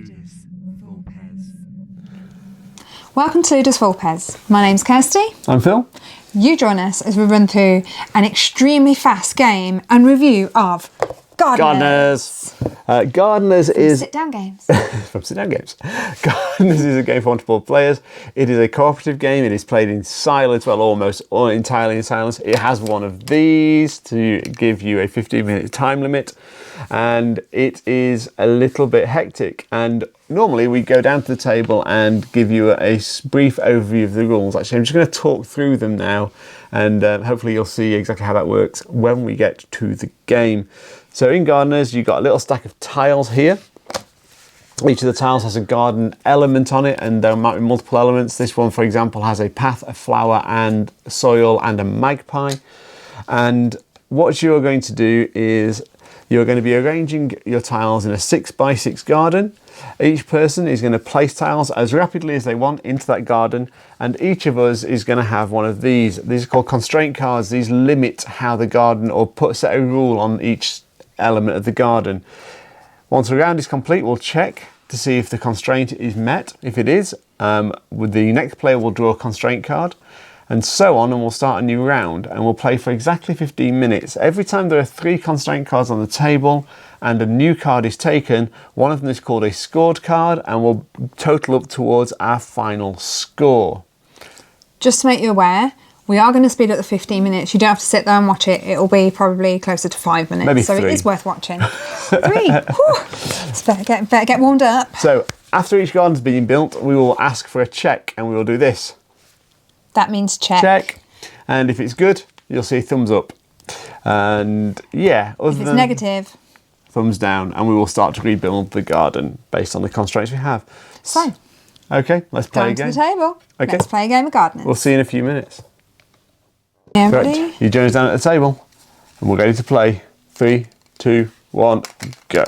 Ludus, Vulpes. Welcome to Ludus Vulpes. My name's Kirsty. I'm Phil. You join us as we run through an extremely fast game and review of Gardeners. Gardeners is Sit-down games. from sit-down games. Gardeners is a game for multiple players. It is a cooperative game. It is played in silence, well, almost or entirely in silence. It has one of these to give you a 15-minute time limit, and it is a little bit hectic. And normally we go down to the table and give you a brief overview of the rules. Actually, I'm just going to talk through them now, and hopefully you'll see exactly how that works when we get to the game. So in Gardeners, you've got a little stack of tiles here. Each of the tiles has a garden element on it, and there might be multiple elements. This one, for example, has a path, a flower, and soil, and a magpie. And what you're going to do is you're going to be arranging your tiles in a 6x6 garden. Each person is going to place tiles as rapidly as they want into that garden, and each of us is going to have one of these. These are called constraint cards. These limit how the garden, or set a rule on each element of the garden. Once the round is complete, we'll check to see if the constraint is met. If it is, the next player will draw a constraint card, and so on, and we'll start a new round, and we'll play for exactly 15 minutes. Every time there are 3 constraint cards on the table and a new card is taken, one of them is called a scored card and will total up towards our final score. Just to make you aware, we are going to speed up the 15 minutes. You don't have to sit there and watch it. It'll be probably closer to 5 minutes. Maybe so 3. It is worth watching. 3. Let's better get warmed up. So after each garden's been built, we will ask for a check, and we will do this. That means check. Check. And if it's good, you'll see thumbs up. And yeah, If it's negative, thumbs down, and we will start to rebuild the garden based on the constraints we have. so Okay, let's play a down game. to the table. Okay. Let's play a game of gardening. We'll see you in a few minutes. Everybody. Right, you join us down at the table, and we're ready to play. 3, 2, 1, go.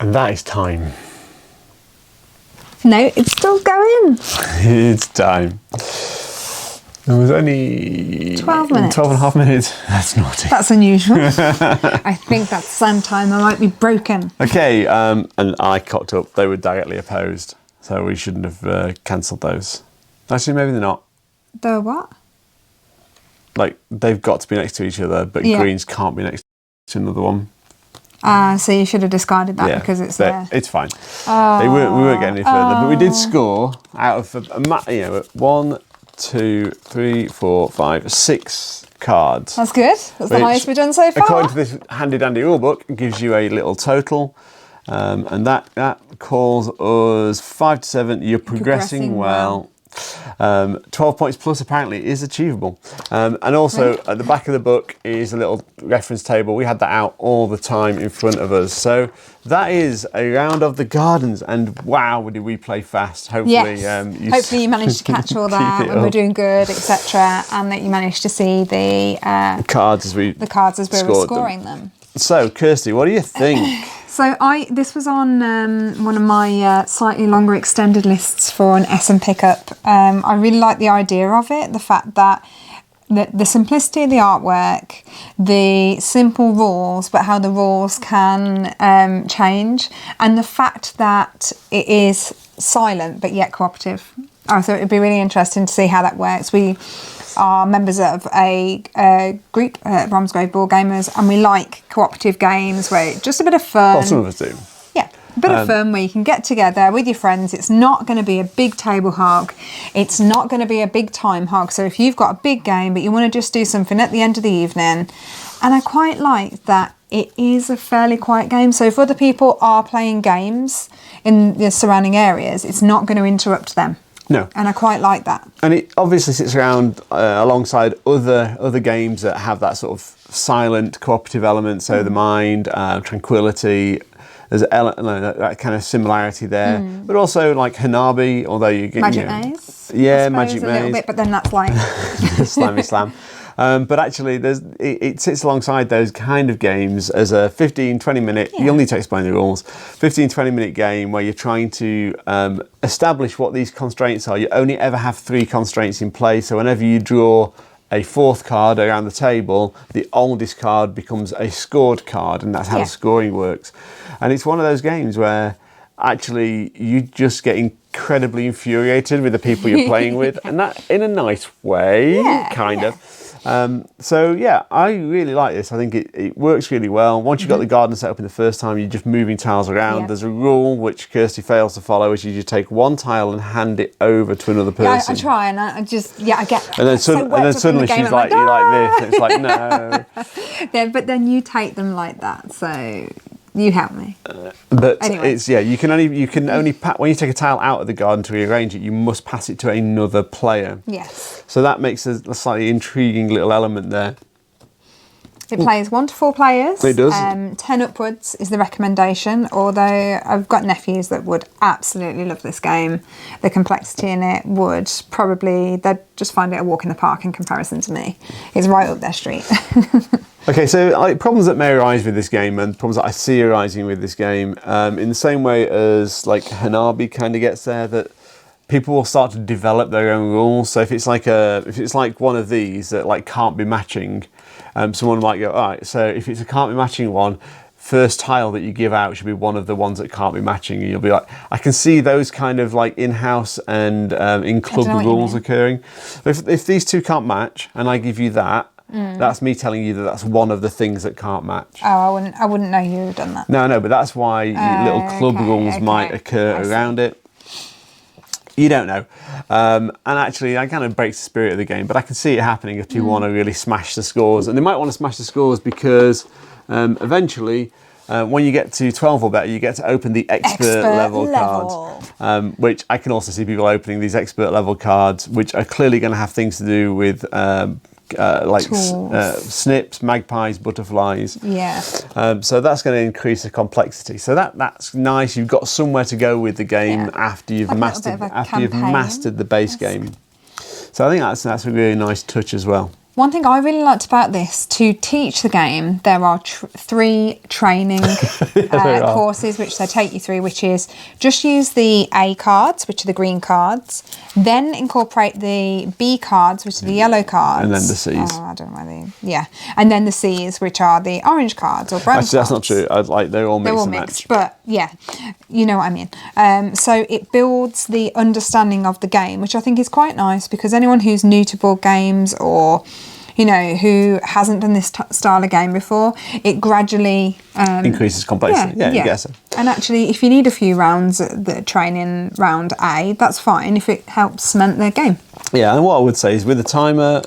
And that is time. No, it's still going. It's time. It was only 12 minutes. 12 and a half minutes. That's naughty. That's unusual. I think that's some time. I might be broken. Okay, and I cocked up. They were directly opposed, so we shouldn't have cancelled those. Actually, maybe they're not. The what? Like, they've got to be next to each other, but Yeah. greens can't be next to another one. So you should have discarded that because it's there. It's fine. We weren't getting any further, but we did score out of 1, 2, 3, 4, 5, 6 cards. That's good. That's the highest we've done so far. According to this handy dandy rulebook, it gives you a little total, and that calls us 5 to 7. You're progressing well. 12 points plus apparently is achievable, and also at the back of the book is a little reference table. We had that out all the time in front of us, so that is a round of the gardens, and wow, did we play fast. Hopefully, hopefully you managed to catch all that when we're doing good, etc., and that you managed to see the cards as we were scoring them. So Kirsty, what do you think? So this was on one of my slightly longer extended lists for an Essen pickup. I really like the idea of it, the fact that the simplicity of the artwork, the simple rules, but how the rules can change, and the fact that it is silent but yet cooperative. I thought it'd be really interesting to see how that works. We are members of a group at Bromsgrove Board Gamers, and we like cooperative games where it's just a bit of fun. Well, some of us do. Yeah, a bit of fun where you can get together with your friends. It's not going to be a big table hog. It's not going to be a big time hog. So if you've got a big game but you want to just do something at the end of the evening, and I quite like that it is a fairly quiet game. So if other people are playing games in the surrounding areas, it's not going to interrupt them. No. And I quite like that. And it obviously sits around alongside other games that have that sort of silent cooperative element. So the mind, tranquility, there's that kind of similarity there. But also like Hanabi, although you get Magic Maze. Yeah, Magic a Maze. little bit, but then that's like Slammy Slam. But actually, it sits alongside those kind of games as a 15-20 minute, you'll need to explain the rules, 15-20 minute game where you're trying to establish what these constraints are. You only ever have 3 constraints in play, so whenever you draw a 4th card around the table, the oldest card becomes a scored card, and that's how the scoring works. And it's one of those games where actually you just get incredibly infuriated with the people you're playing with, and that in a nice way, kind of. So yeah, I really like this. I think it works really well. Once you've got the garden set up in the first time, you're just moving tiles around. There's a rule which Kirsty fails to follow, which is you take one tile and hand it over to another person. I try, and I just I get. And then, suddenly she's like, you like this. And it's like, no. But then you take them like that, so you help me. But anyway. you can only when you take a tile out of the garden to rearrange it, you must pass it to another player. Yes. So that makes a slightly intriguing little element there. It plays 1 to 4 players. It does. 10 upwards is the recommendation, although I've got nephews that would absolutely love this game. The complexity in it would probably, they'd just find it a walk in the park in comparison to me. It's right up their street. Okay, so problems that may arise with this game, and problems that I see arising with this game, in the same way as like Hanabi kind of gets there, that people will start to develop their own rules. So if it's like one of these that like can't be matching, someone might go, all right, so if it's a can't be matching one, first tile that you give out should be one of the ones that can't be matching, and you'll be like, I can see those kind of like in-house and in-club rules occurring. If these two can't match and I give you that, that's me telling you that that's one of the things that can't match. Oh, I wouldn't know you'd done that. No, but that's why little club rules might occur around it. You don't know. And actually, that kind of breaks the spirit of the game, but I can see it happening if people want to really smash the scores. And they might want to smash the scores because eventually, when you get to 12 or better, you get to open the expert level cards, which I can also see people opening these expert level cards, which are clearly going to have things to do with snips, magpies, butterflies. Yeah. So that's going to increase the complexity. So that's nice. You've got somewhere to go with the game after you've mastered the base game. So I think that's a really nice touch as well. One thing I really liked about this, to teach the game, there are 3 training courses which they take you through, which is just use the A cards, which are the green cards, then incorporate the B cards, which are the yellow cards. And then the C's. Oh, I don't know yeah. And then the C's, which are the orange cards or brown cards. Actually, that's not true. They're all mixed. But yeah, you know what I mean. So it builds the understanding of the game, which I think is quite nice, because anyone who's new to board games, or you know, who hasn't done this style of game before, it gradually increases complexity. Yeah, you guess it. And actually, if you need a few rounds at the training round A, that's fine if it helps cement their game. Yeah, and what I would say is with the timer,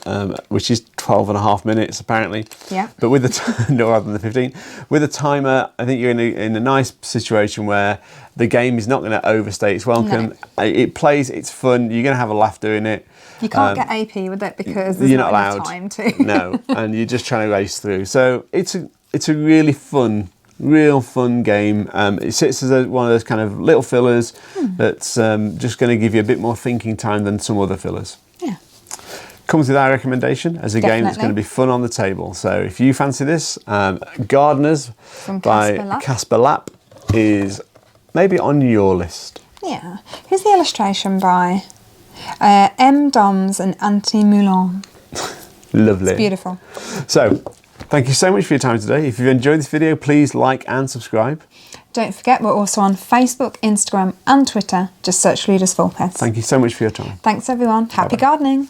which is 12.5 minutes apparently. Yeah. But with the no, rather than the 15, with a timer, I think you're in a nice situation where the game is not going to overstay its welcome. No. It plays, it's fun. You're going to have a laugh doing it. You can't get AP with it because there's you're not allowed enough time to. No, and you're just trying to race through. So it's a really fun, real fun game. It sits as one of those kind of little fillers that's just going to give you a bit more thinking time than some other fillers. Yeah. Comes with our recommendation as a game that's going to be fun on the table. So if you fancy this, Gardeners by Kaspar Lapp is maybe on your list. Yeah. Here's the illustration by M.Doms and Moulins. Lovely. It's beautiful. So, thank you so much for your time today. If you've enjoyed this video, please like and subscribe. Don't forget, we're also on Facebook, Instagram and Twitter. Just search Ludus Vulpes. Thank you so much for your time. Thanks everyone. Happy gardening.